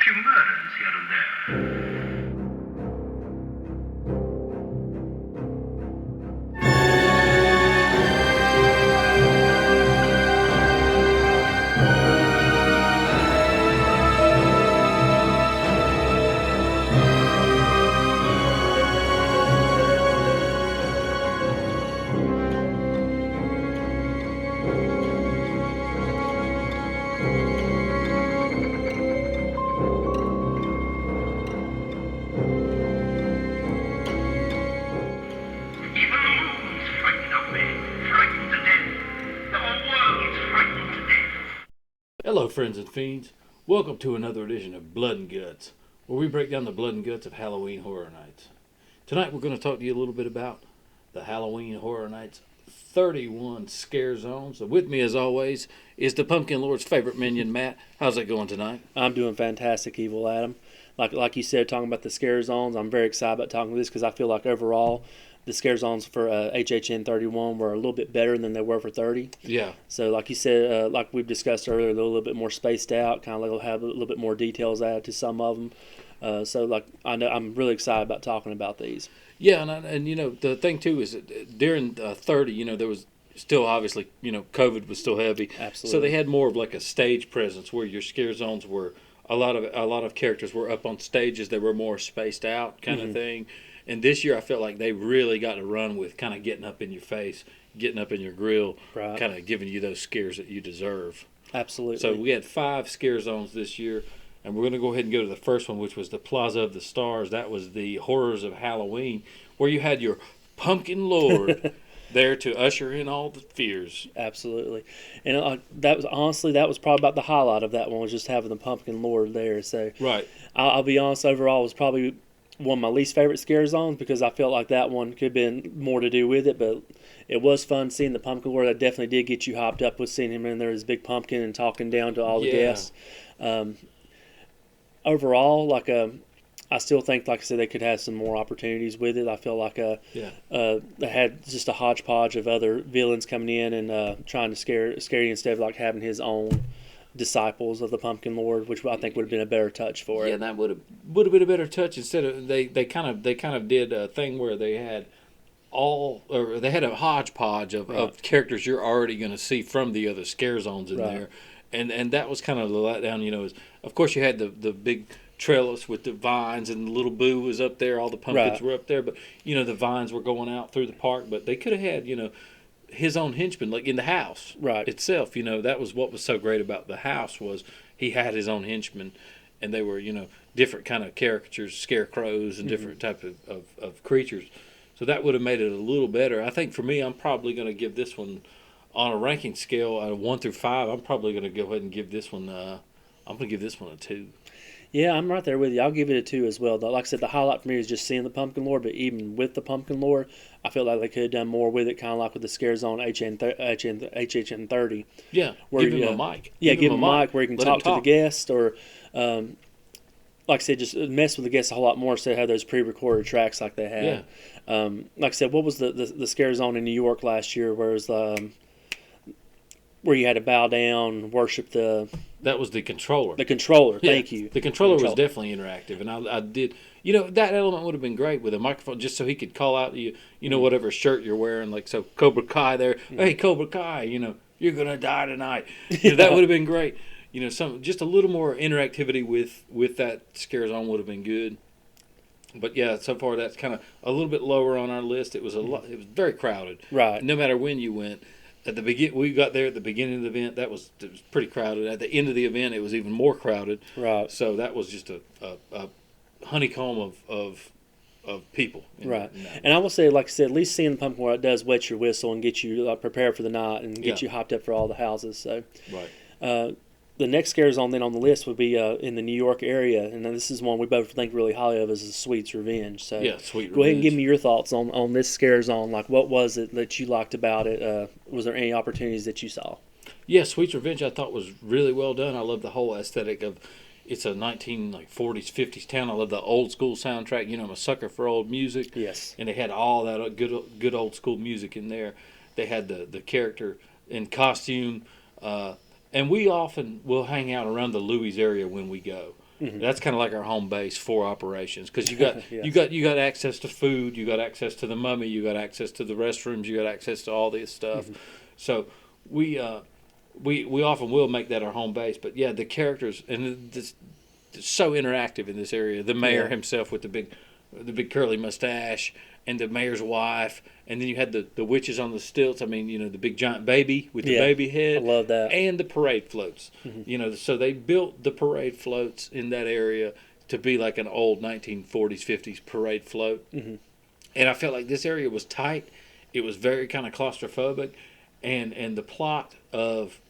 few murders here and there. Even the moon's frightened of me, frightened to death. The whole world's frightened to death. Hello, friends and fiends. Welcome to another edition of Blood and Guts, where we break down the blood and guts of Halloween Horror Nights. Tonight, we're going to talk to you a little bit about the Halloween Horror Nights 31 scare zones. So with me, as always, is the Pumpkin Lord's favorite minion, Matt. How's it going tonight? I'm doing fantastic, Evil Adam. Like you said, talking about the scare zones, I'm very excited about talking about this because I feel like overall the scare zones for HHN 31 were a little bit better than they were for 30. Yeah. So like you said, like we've discussed earlier, they're a little bit more spaced out, kind of have a little bit more details added to some of them. So like I know I'm really excited about talking about these. Yeah, and you know, the thing too is that during 30, you know, there was still obviously, you know, COVID was still heavy. Absolutely. So they had more of like a stage presence where your scare zones were a lot of characters were up on stages that were more spaced out kind of thing. And this year I felt like they really got to run with kind of getting up in your face, getting up in your grill, Right. kind of giving you those scares that you deserve. Absolutely. So we had 5 scare zones this year, and we're going to go ahead and go to the first one, which was the Plaza of the Stars. That was the Horrors of Halloween, where you had your Pumpkin Lord there to usher in all the fears. Absolutely. And that was probably about the highlight of that one, was just having the Pumpkin Lord there. So Right. I'll be honest, overall it was probably one of my least favorite scare zones because I felt like that one could have been more to do with it, but it was fun seeing the Pumpkin Lord. That definitely did get you hopped up with seeing him in there, his big pumpkin, and talking down to all the Yeah. guests. Overall, I still think, like I said, they could have some more opportunities with it. I feel like Yeah. they had just a hodgepodge of other villains coming in and trying to scare you instead of like having his own disciples of the Pumpkin Lord, which I think would have been a better touch for Yeah, it. that would have been a better touch. Instead of they kind of did a thing where they had they had a hodgepodge of characters you're already going to see from the other scare zones in Right. there, and that was kind of the letdown. You know, is of course you had the big trellis with the vines, and the little Boo was up there. All the pumpkins Right. were up there, but you know the vines were going out through the park. But they could have had, you know, his own henchmen, like in the house Right. itself. You know, that was what was so great about the house, was he had his own henchmen, and they were, you know, different kind of caricatures, scarecrows, and different type of creatures. So that would have made it a little better. I think for me, I'm probably going to give this one on a ranking scale, 1 through 5. I'm probably going to go ahead and give this one. I'm going to give this one a 2. Yeah, I'm right there with you. I'll give it a 2 as well. Like I said, the highlight for me is just seeing the Pumpkin Lord, but even with the Pumpkin Lord, I feel like they could have done more with it, kind of like with the Scare Zone HHN 30. Yeah, Where give him you, a mic. Yeah, give him a mic where you can Let him talk to the guest, or like I said, just mess with the guests a whole lot more instead of have those pre-recorded tracks like they had. Yeah. Like I said, what was the Scare Zone in New York last year, where it was where you had to bow down, worship That was the controller. the controller. Yeah, Thank you. The controller was definitely interactive, and I did. You know, that element would have been great with a microphone, just so he could call out you know, whatever shirt you're wearing, like so Cobra Kai there. Hey, Cobra Kai, you know, you're gonna die tonight. You know, that would have been great. You know, just a little more interactivity with that scare zone would have been good. But yeah, so far that's kind of a little bit lower on our list. It was It was very crowded. Right. No matter when you went. At the we got there at the beginning of the event. It was pretty crowded. At the end of the event, it was even more crowded. Right. So that was just a honeycomb of people. Right. And I will say, like I said, at least seeing the Pumpkin Lord, it does wet your whistle and get you prepared for the night and get you hopped up for all the houses. So, Right. The next scare zone then on the list would be in the New York area, and this is one we both think really highly of, is the Sweet's Revenge. So Yeah, Sweet go ahead and Revenge. give me your thoughts on this scare zone. Like, what was it that you liked about it? Was there any opportunities that you saw? Yeah, Sweet's Revenge I thought was really well done. I love the whole aesthetic of it's a 1940s, 50s town. I love the old school soundtrack. You know, I'm a sucker for old music. Yes. And they had all that good old school music in there. They had the character in costume. And we often will hang out around the Louis area when we go. That's kind of like our home base for operations because you got Yes. you got access to food, you got access to the mummy, you got access to the restrooms, you got access to all this stuff. So we often will make that our home base. But yeah, the characters and this it's so interactive in this area. The mayor himself with the big curly mustache, and the mayor's wife, and then you had the witches on the stilts. I mean, the big giant baby with the baby head. I love that. And the parade floats. So they built the parade floats in that area to be like an old 1940s, 50s parade float. And I felt like this area was tight. It was very kind of claustrophobic, and the plot of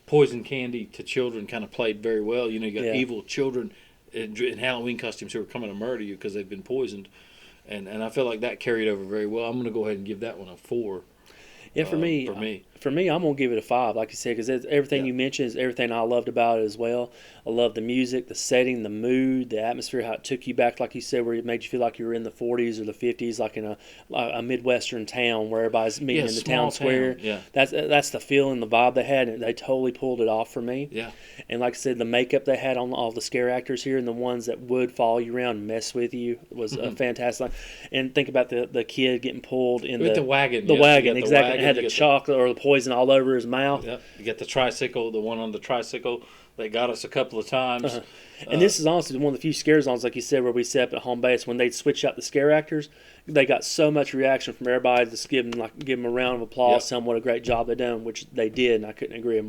poison candy to children kind of played very well. You got evil children in Halloween costumes who are coming to murder you because they've been poisoned. And I feel like that carried over very well. I'm going to go ahead and give that one a 4. Yeah, for me, I'm gonna give it a 5, like you said, because everything you mentioned is everything I loved about it as well. I love the music, the setting, the mood, the atmosphere, how it took you back, like you said, where it made you feel like you were in the 40s or the 50s, like in a midwestern town where everybody's meeting in the town square. Yeah, that's the feeling, the vibe they had, and they totally pulled it off for me. Yeah, and like I said, the makeup they had on all the scare actors here, and the ones that would follow you around and mess with you was fantastic. And think about the kid getting pulled in with the wagon. The wagon, the exactly. Wagon, it had the chocolate or the poison all over his mouth. Yep. You got the tricycle, the one on the tricycle. They got us a couple of times. And this is honestly one of the few scare zones, like you said, where we set up at home base. When they'd switch out the scare actors, they got so much reaction from everybody. Just give them a round of applause, tell them what a great job they done, which they did, and I couldn't agree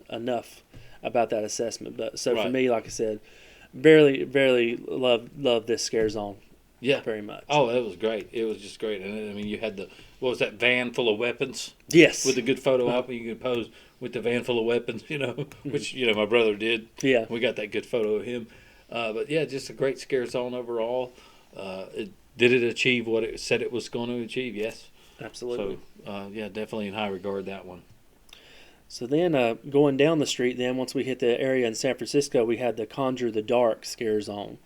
enough about that assessment. But for me, like I said, barely love this scare zone. Yeah, very much. Oh, it was great. It was just great. And I mean, you had what was that van full of weapons? Yes, with a good photo op, you could pose with the van full of weapons. Which my brother did. Yeah, we got that good photo of him. But yeah, just a great scare zone overall. Did it achieve what it said it was going to achieve? Yes, absolutely. So yeah, definitely in high regard that one. So then going down the street, then once we hit the area in San Francisco, we had the Conjure the Dark scare zone.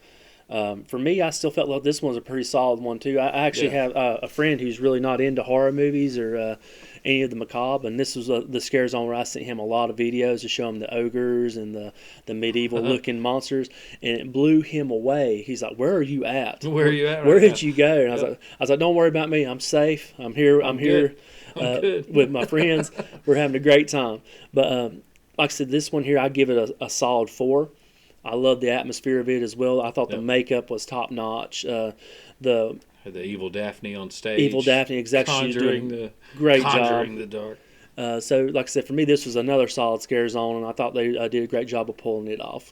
For me, I still felt like this one was a pretty solid one, too. I actually have a friend who's really not into horror movies or any of the macabre, and this was the scare zone where I sent him a lot of videos to show him the ogres and the medieval-looking monsters, and it blew him away. He's like, "Where are you at? Where are you at? Where did you go?" And I was like, "Don't worry about me. I'm safe. I'm here. I'm here with my friends. We're having a great time." But like I said, this one here, I give it a solid 4. I love the atmosphere of it as well. I thought the makeup was top notch. The evil Daphne on stage. Evil Daphne, exactly. Conjuring the dark. So, like I said, for me, this was another solid scare zone, and I thought they did a great job of pulling it off.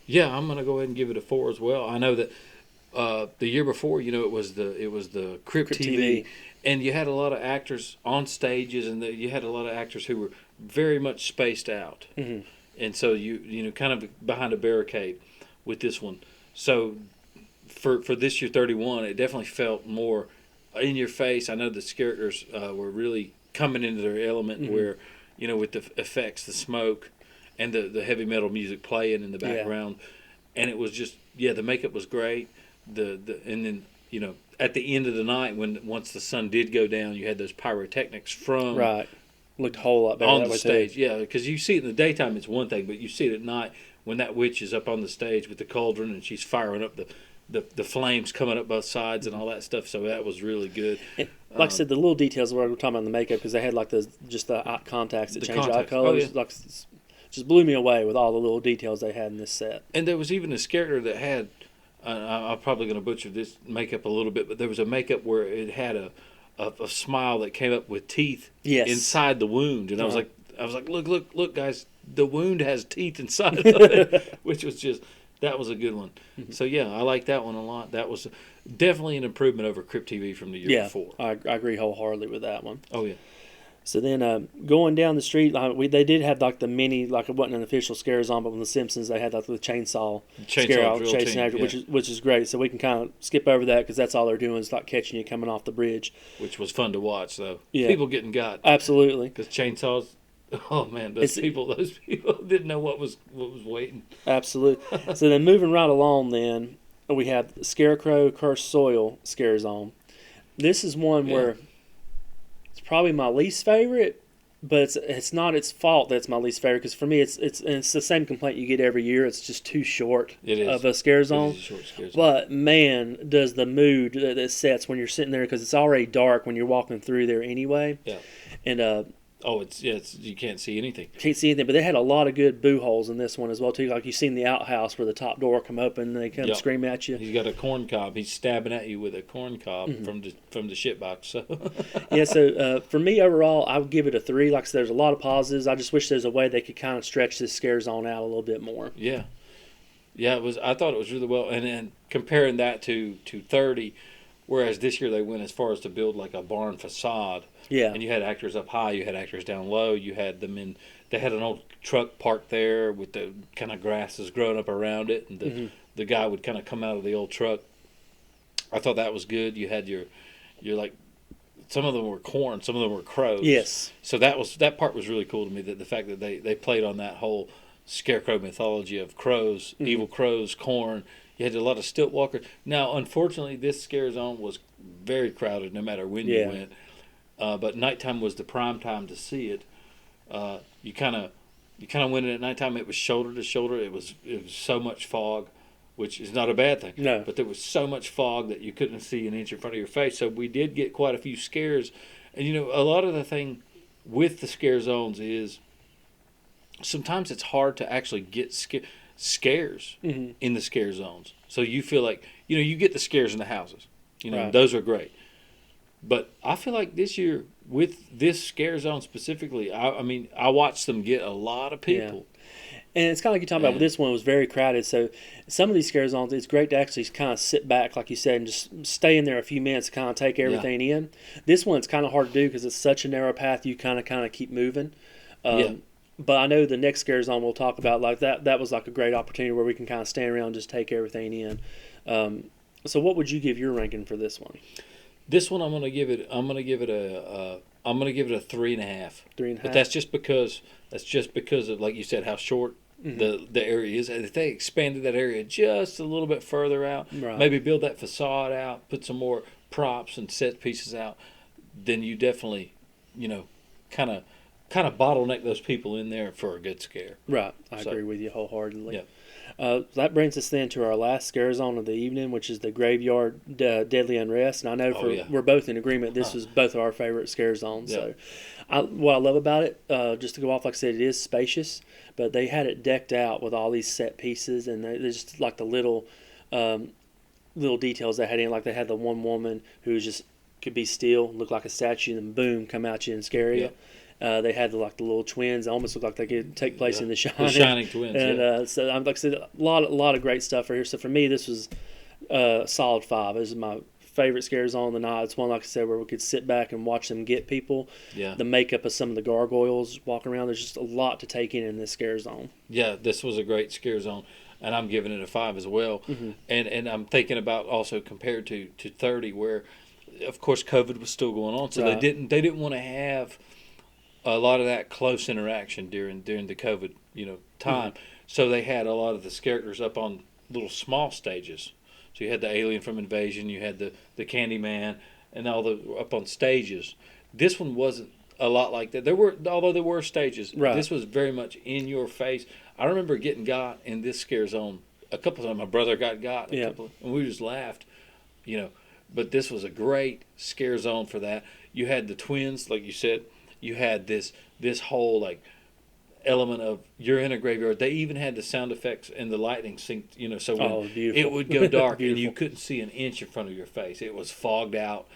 Yeah, I'm going to go ahead and give it a 4 as well. I know that the year before, it was the Crypt TV, and you had a lot of actors on stages, and you had a lot of actors who were very much spaced out. Mm-hmm. And so you kind of behind a barricade with this one. So for this year 31, it definitely felt more in your face. I know the characters were really coming into their element where, with the effects, the smoke, and the heavy metal music playing in the background. Yeah. And it was just, the makeup was great. And then, at the end of the night once the sun did go down, you had those pyrotechnics from... Right. Looked a whole lot better on the stage, because you see it in the daytime, it's one thing, but you see it at night when that witch is up on the stage with the cauldron and she's firing up the flames coming up both sides and all that stuff. So that was really good. And like I said, the little details where we're talking about the makeup, because they had like the eye contacts that change eye colors. Like, just blew me away with all the little details they had in this set. And there was even a character that had, I'm probably going to butcher this makeup a little bit, but there was a makeup where it had a smile that came up with teeth inside the wound, and I was like, look, guys, the wound has teeth inside of it, which was that was a good one. Mm-hmm. So yeah, I like that one a lot. That was definitely an improvement over Crypt TV from the year before. I agree wholeheartedly with that one. Oh yeah. So then going down the street, they did have like the mini, like it wasn't an official scare zone, but with the Simpsons they had like the chainsaw scare out chasing after, which is great. So we can kind of skip over that because that's all they're doing is like catching you coming off the bridge, which was fun to watch though. Yeah. People getting got absolutely because chainsaws. Oh man, those people didn't know what was waiting. Absolutely. So then moving right along, then we have Scarecrow Cursed Soil scare zone. This is one where. Probably my least favorite, but it's not its fault that's my least favorite because for me it's the same complaint you get every year. It's just too short It is. of a scare It zone. is a short scare zone. But man, does the mood that sets when you're sitting there because it's already dark when you're walking through there anyway. Yeah. And it's you can't see anything. can't see anything, but they had a lot of good boo holes in this one as well too. Like you seen the outhouse where the top door come open and they come Yep. scream at you. He's got a corn cob. He's stabbing at you with a corn cob from the shit box. So Yeah, so for me overall, I would give it a 3. Like I said, there's a lot of positives. I just wish there's a way they could kind of stretch this scare zone out a little bit more. yeah, it was. I thought it was really well. And then comparing that to 30, whereas this year they went as far as to build like a barn facade. Yeah, And you had actors up high, you had actors down low, you had them in. They had an old truck parked there with the kind of grasses growing up around it, and the guy would kind of come out of the old truck. I thought that was good. You had your like, some of them were corn, some of them were crows. yes, So that part was really cool to me. That the fact that they played on that whole scarecrow mythology of crows, evil crows, corn. You had a lot of stilt walkers. Now, unfortunately, this scare zone was very crowded, no matter when you Yeah. went. But nighttime was the prime time to see it. You kind of went in at nighttime. It was shoulder to shoulder. It was so much fog, which is not a bad thing. No. But there was so much fog that you couldn't see an inch in front of your face. So we did get quite a few scares. And a lot of the thing with the scare zones is sometimes it's hard to actually get scares in the scare zones. So you feel like you get the scares in the houses. Right. Those are great. But I feel like this year, with this scare zone specifically, I mean, I watched them get a lot of people. and it's kind of like you talking about. With this one, it was very crowded. So some of these scare zones, it's great to actually kind of sit back, like you said, and just stay in there a few minutes to kind of take everything in. This one, it's kind of hard to do because it's such a narrow path. You kind of keep moving. But I know the next scare zone we'll talk about, like that was like a great opportunity where we can kind of stand around and just take everything in. So what would you give your ranking for this one? This one, I'm gonna give it a 3.5. 3.5. But that's just because of, like you said, how short the area is. And if they expanded that area just a little bit further out, Right. maybe build that facade out, put some more props and set pieces out, then you definitely, kind of bottleneck those people in there for a good scare. Right, I agree with you wholeheartedly. Yeah. That brings us then to our last scare zone of the evening, which is the graveyard deadly unrest. And I know we're both in agreement. This was both of our favorite scare zones. Yeah. So, what I love about it, just to go off, like I said, it is spacious, but they had it decked out with all these set pieces, and there's just like the little details they had in. Like they had the one woman who just could be still, look like a statue, and then boom, come at you and scare you. Yeah. They had the little twins. It almost looked like they could take place in The Shining. The Shining twins. And so, like I said, a lot of great stuff right here. So for me, this was a solid 5. This is my favorite scare zone of the night. It's one, like I said, where we could sit back and watch them get people. Yeah. The makeup of some of the gargoyles walking around. There's just a lot to take in this scare zone. Yeah, this was a great scare zone, and I'm giving it a 5 as well. And I'm thinking about also compared to 30, where, of course, COVID was still going on, so Right. they didn't want to have a lot of that close interaction during the COVID time. So they had a lot of the characters up on little small stages. So you had the alien from Invasion, you had the Candyman, and all the up on stages. This one wasn't a lot like that. There were stages. Right. This was very much in your face. I remember getting got in this scare zone a couple of times. My brother got Yeah. and we just laughed, But this was a great scare zone for that. You had the twins, like you said. You had this whole like element of you're in a graveyard. They even had the sound effects and the lightning synced, so when beautiful. it would go dark and you Beautiful. couldn't see an inch in front of your face. It was fogged out.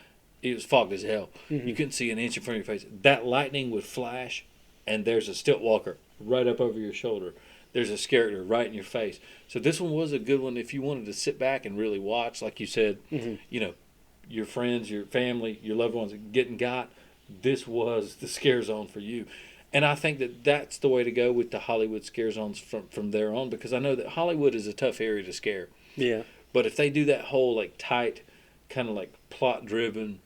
It was fogged as hell. You couldn't see an inch in front of your face. That lightning would flash, and there's a stilt walker right up over your shoulder. There's a character right in your face. So this one was a good one if you wanted to sit back and really watch, like you said, your friends, your family, your loved ones getting got. This was the scare zone for you. And I think that that's the way to go with the Hollywood scare zones from there on, because I know that Hollywood is a tough area to scare. Yeah. But if they do that whole like tight, kind of like plot-driven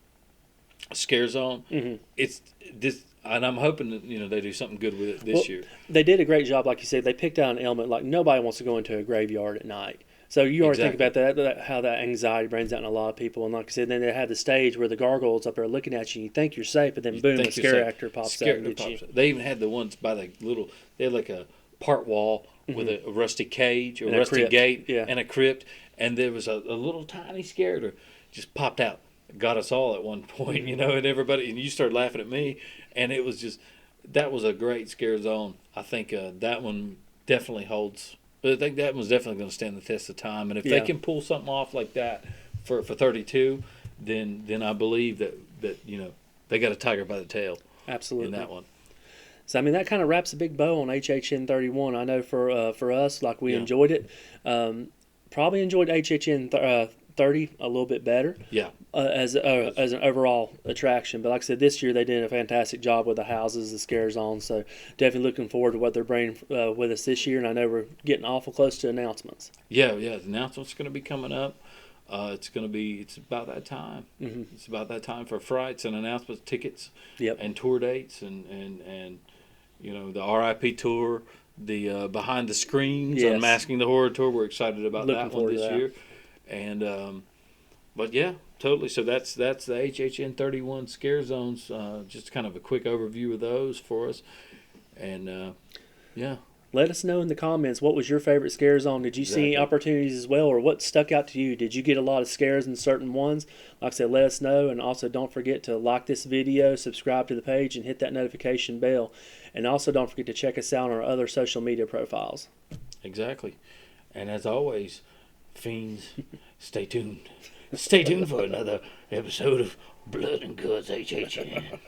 scare zone, it's this. And I'm hoping that they do something good with it this year. They did a great job, like you said. They picked out an element like nobody wants to go into a graveyard at night. So you already think Exactly. about that, how that anxiety brings out in a lot of people. And like I said, then they have the stage where the gargoyles up there looking at you, and you think you're safe, but then boom, a Think you're scare safe. actor pops out Scare and gets you. pops. They even had the ones by the little. They had like a part wall with a rusty cage, And a rusty crypt. gate, Yeah. and a crypt, and there was a little tiny scarecrow just popped out, got us all at one point, and everybody, and you started laughing at me, and it was just that was a great scare zone. I think that one definitely holds. I think that one's definitely going to stand the test of time, and if they Yeah. can pull something off like that for 32, then I believe that they got a tiger by the tail Absolutely. in that one. So I mean that kind of wraps a big bow on HHN 31. I know for us, like we Yeah. enjoyed it. Probably enjoyed HHN 30 a little bit better Yeah, as an overall attraction. But like I said, this year they did a fantastic job with the houses, the scare zones. So definitely looking forward to what they're bringing with us this year. And I know we're getting awful close to announcements. yeah. The announcement's going to be coming up. It's about that time. Mm-hmm. It's about that time for frights and announcements, tickets, Yep. and tour dates, and the RIP tour, the behind the screens, Yes. Unmasking the Horror tour. We're excited about Looking that one forward to this that. year, and but yeah, totally. So that's the HHN 31 scare zones. Just kind of a quick overview of those for us, and yeah. Let us know in the comments what was your favorite scare zone. Did you see any Exactly. opportunities as well, or what stuck out to you? Did you get a lot of scares in certain ones? Like I said, let us know, and also don't forget to like this video, subscribe to the page, and hit that notification bell. And also don't forget to check us out on our other social media profiles. Exactly. And as always, fiends, stay tuned. Stay tuned for another episode of Blood and Guts HHN.